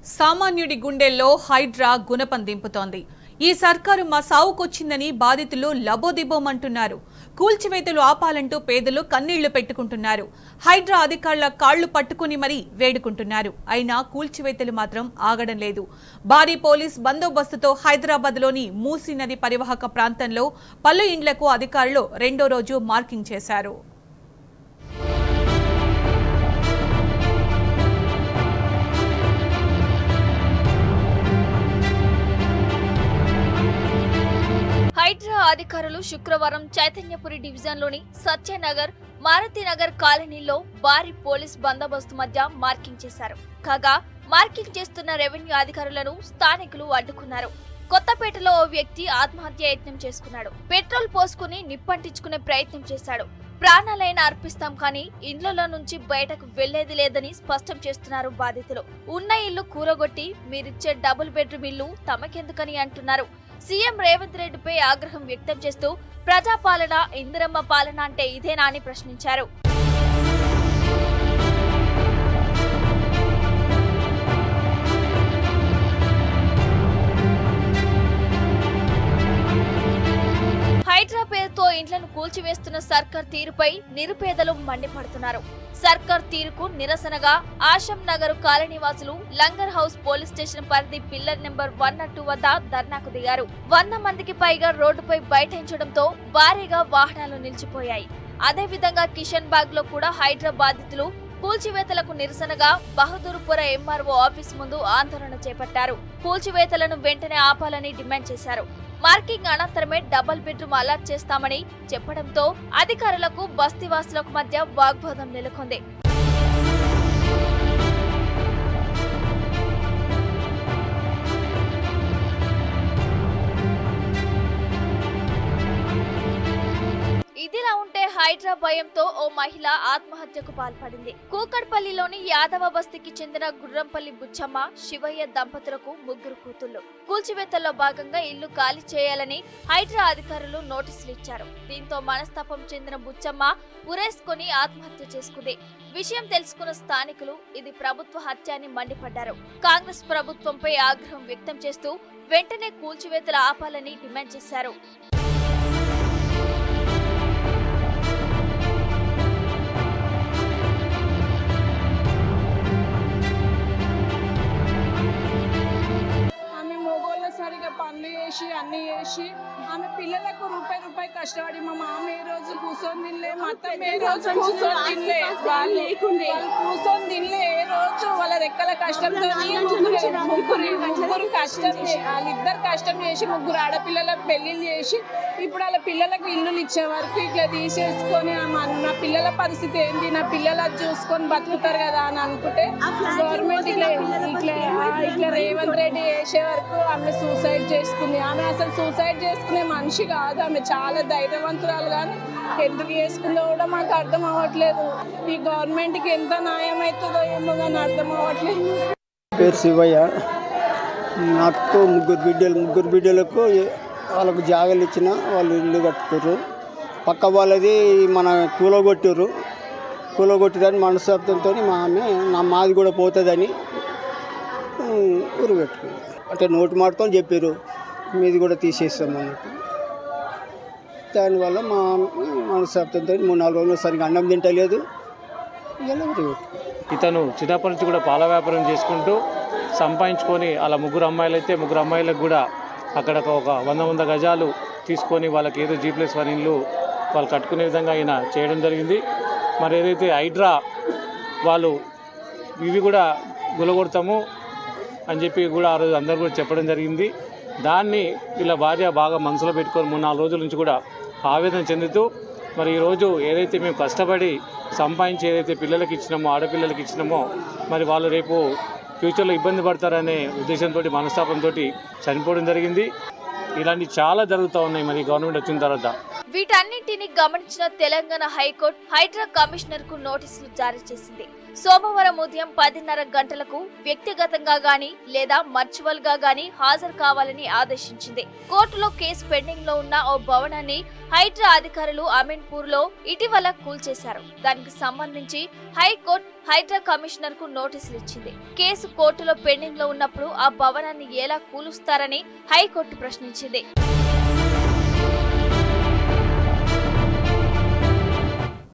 సామాన్యుడి గుండెల్లో హైడ్రా గుణపం దింపుతోంది. ఈ సర్కారు మా సావుకొచ్చిందని బాధితులు లబోదిబోమంటున్నారు. కూల్చివేతలు ఆపాలంటూ పేదలు కన్నీళ్లు పెట్టుకుంటున్నారు. హైడ్రా అధికారుల కాళ్లు పట్టుకుని మరీ వేడుకుంటున్నారు. అయినా కూల్చివేతలు మాత్రం ఆగడం లేదు. భారీ పోలీస్ బందోబస్తుతో హైదరాబాద్లోని మూసీ నది పరివాహక ప్రాంతంలో పలు ఇండ్లకు అధికారులు రెండో రోజు మార్కింగ్ చేశారు. హైడ్రా అధికారులు శుక్రవారం చైతన్యపురి డివిజన్లోని సత్యనగర్, మారుతినగర్ కాలనీలో భారీ పోలీస్ బందోబస్తు మధ్య మార్కింగ్ చేశారు. కాగా మార్కింగ్ చేస్తున్న రెవెన్యూ అధికారులను స్థానికులు అడ్డుకున్నారు. కొత్తపేటలో ఓ వ్యక్తి ఆత్మహత్య యత్నం చేసుకున్నాడు. పెట్రోల్ పోసుకుని నిప్పంటించుకునే ప్రయత్నం చేశాడు. ప్రాణాలైనా అర్పిస్తాం కానీ ఇండ్లలో నుంచి బయటకు వెళ్లేది లేదని స్పష్టం చేస్తున్నారు బాధితులు. ఉన్న ఇల్లు కూరగొట్టి మీరిచ్చే డబుల్ బెడ్రూమ్ ఇల్లు తమకెందుకని అంటున్నారు. సీఎం రేవంత్ రెడ్డిపై ఆగ్రహం వ్యక్తం చేస్తూ ప్రజాపాలన, ఇందిరమ్మ పాలన అంటే ఇదేనా అని ప్రశ్నించారు. హైడ్రా పేరుతో ఇండ్లను కూల్చివేస్తున్న సర్కార్ తీరుపై నిరుపేదలు మండిపడుతున్నారు. సర్కార్ తీరుకు నిరసనగా ఆశం నగర్ కాలనీవాసులు లంగర్ హౌస్ పోలీస్ స్టేషన్ పరిధి పిల్లర్ నెంబర్ 102 వద్ద ధర్నాకు దిగారు. 100 మందికి పైగా రోడ్డుపై బైఠాయించడంతో భారీగా వాహనాలు నిలిచిపోయాయి. అదేవిధంగా కిషన్ బాగ్ లో కూడా హైడ్రా బాధితులు కూల్చివేతలకు నిరసనగా బహదూర్పుర ఎంఆర్ఓ ఆఫీస్ ముందు ఆందోళన చేపట్టారు. కూల్చివేతలను వెంటనే ఆపాలని డిమాండ్ చేశారు. మార్కింగ్ అనంతరమే డబుల్ బెడ్రూమ్ అలాట్ చేస్తామని చెప్పడంతో అధికారులకు బస్తీవాసులకు మధ్య వాగ్వాదం నెలకొంది. ఇదిలా ఉంటే హైడ్రా భయంతో ఓ మహిళ ఆత్మహత్యకు పాల్పడింది. కూకట్పల్లిలోని యాదవ బస్తీకి చెందిన గుర్రంపల్లి బుచ్చమ్మ, శివయ్య దంపతులకు 3 కూతుళ్లు. కూల్చివేతల్లో భాగంగా ఇల్లు ఖాళీ చేయాలని హైడ్రా అధికారులు నోటీసులు ఇచ్చారు. దీంతో మనస్తాపం చెందిన బుచ్చమ్మ ఉరేసుకుని ఆత్మహత్య చేసుకుంది. విషయం తెలుసుకున్న స్థానికులు ఇది ప్రభుత్వ హత్య అని మండిపడ్డారు. కాంగ్రెస్ ప్రభుత్వంపై ఆగ్రహం వ్యక్తం చేస్తూ వెంటనే కూల్చివేతలు ఆపాలని డిమాండ్ చేశారు. పనులు చేసి అన్ని చేసి ఆమె పిల్లలకు రూపాయి కష్టపడి మా మామ ఏ రోజు కూర్చొని తినలే, మా అత్తమ్మ ఏ రోజు కూర్చొని తినలే, వాళ్ళు కూర్చొని తినలే. ఏ రోజు వాళ్ళ రెక్కల కష్టంతో ముగ్గురు కష్టం, వాళ్ళిద్దరు కష్టం చేసి 3 ఆడపిల్లల పెళ్లిళ్ళు చేసి ఇప్పుడు వాళ్ళ పిల్లలకు ఇల్లులు ఇచ్చే వరకు ఇట్లా తీసేసుకొని నా పిల్లల పరిస్థితి ఏంటి, నా పిల్లలు అది చూసుకొని బతుకుతారు కదా అని అనుకుంటే గవర్నమెంట్ ఇట్లా రేవంత్ రెడ్డి చేసే వరకు ఆమె సూసైడ్ చేసుకుంది. ఆమె అసలు సూసైడ్ చేసుకునే మనిషి కాదు. ఆమె చాలా ధైర్యవంతురాలు, కానీ ఎందుకు చేసుకుందో కూడా మాకు అర్థం అవ్వట్లేదు. ఈ గవర్నమెంట్కి ఎంత న్యాయం అవుతుందో ఏమో కానీ అర్థం అవ్వట్లేదు. పేరు శివయ్య. నాకు 3 బిడ్డలకు వాళ్ళకు జాగాలు ఇచ్చిన వాళ్ళు ఇల్లు కట్టుకుర్రు. పక్క వాళ్ళది మన కూలగొట్టిదని మనస్తాపంతో మాది కూడా పోతుందని ఊరు పెట్టుకుంది. అంటే నోటు మాటతో చెప్పారు మీది కూడా తీసేస్తాం అన్నట్టు. దానివల్ల మా మనస్తాపంతో 3-4 రోజులు సరిగ్గా అన్నం తింటలేదు. ఇతను చిన్నప్పటి నుంచి కూడా పాల వ్యాపారం చేసుకుంటూ సంపాదించుకొని అలా 3 అమ్మాయిలు అయితే 3 అమ్మాయిలకు కూడా అక్కడ ఒక 100 గజాలు తీసుకొని వాళ్ళకి ఏదో G+1 ఇల్లు వాళ్ళు కట్టుకునే విధంగా ఆయన చేయడం జరిగింది. మరి ఏదైతే హైడ్రా వాళ్ళు ఇవి కూడా గులగొడతాము అని చెప్పి కూడా ఆ రోజు అందరూ కూడా చెప్పడం జరిగింది. దాన్ని వీళ్ళ భార్య బాగా మనసులో పెట్టుకొని 3-4 రోజుల నుంచి కూడా ఆవేదన చెందుతూ మరి ఈరోజు ఏదైతే మేము కష్టపడి సంపాదించి ఏదైతే పిల్లలకి ఇచ్చినామో, ఆడపిల్లలకి ఇచ్చినామో, మరి వాళ్ళు రేపు ఫ్యూచర్లో ఇబ్బంది పడతారనే ఉద్దేశంతో మనస్తాపంతో చనిపోవడం జరిగింది. ఇలాంటి చాలా జరుగుతూ ఉన్నాయి మరి గవర్నమెంట్ వచ్చిన తర్వాత. వీటన్నింటినీ గమనించిన తెలంగాణ హైకోర్టు హైడ్రా కమిషనర్ కు నోటీసులు జారీ చేసింది. సోమవారం ఉదయం 10:30 గంటలకు వ్యక్తిగతంగా గాని లేదా వర్చువల్ గా గాని హాజరు కావాలని ఆదేశించింది. కోర్టులో కేసు పెండింగ్ లో ఉన్న ఓ భవనాన్ని హైడ్రా అధికారులు అమీన్పూర్ లో ఇటీవల కూల్చేశారు. దానికి సంబంధించి హైకోర్టు హైడ్రా కమిషనర్ కు నోటీసులు ఇచ్చింది. కేసు కోర్టులో పెండింగ్ లో ఉన్నప్పుడు ఆ భవనాన్ని ఎలా కూలుస్తారని హైకోర్టు ప్రశ్నించింది.